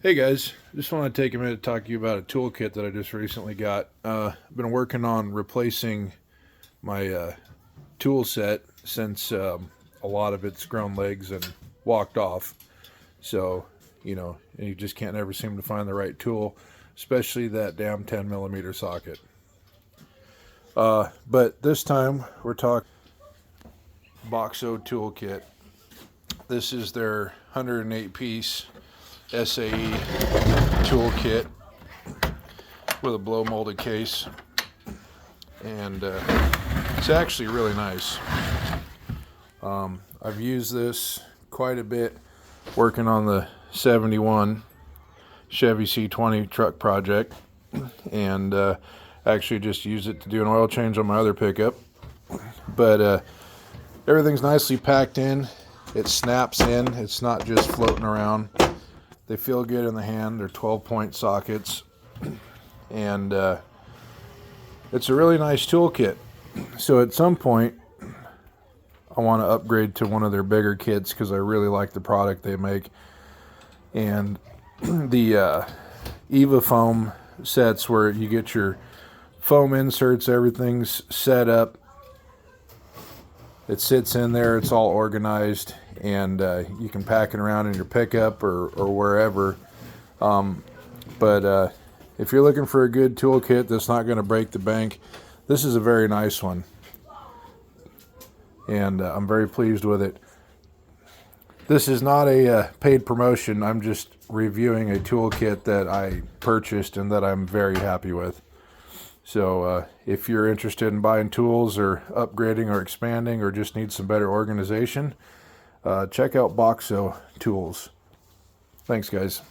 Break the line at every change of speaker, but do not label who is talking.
Hey guys, just want to take a minute to talk to you about a toolkit that I just recently got. I've been working on replacing my tool set since a lot of it's grown legs and walked off. So, you just can't ever seem to find the right tool, especially that damn 10mm socket. But this time we're talking BOXO toolkit. This is their 108 piece SAE toolkit with a blow molded case, and it's actually really nice. I've used this quite a bit working on the 71 Chevy C20 truck project, and actually just used it to do an oil change on my other pickup. But everything's nicely packed in. It snaps in. It's not just floating around. They feel good in the hand. They're 12-point sockets, and it's a really nice toolkit. So at some point, I want to upgrade to one of their bigger kits because I really like the product they make. And the Eva foam sets where you get your foam inserts, everything's set up. It sits in there, it's all organized, and you can pack it around in your pickup or wherever. But if you're looking for a good toolkit that's not going to break the bank, this is a very nice one. And I'm very pleased with it. This is not a paid promotion. I'm just reviewing a toolkit that I purchased and that I'm very happy with. So if you're interested in buying tools or upgrading or expanding or just need some better organization, check out BOXO Tools. Thanks, guys.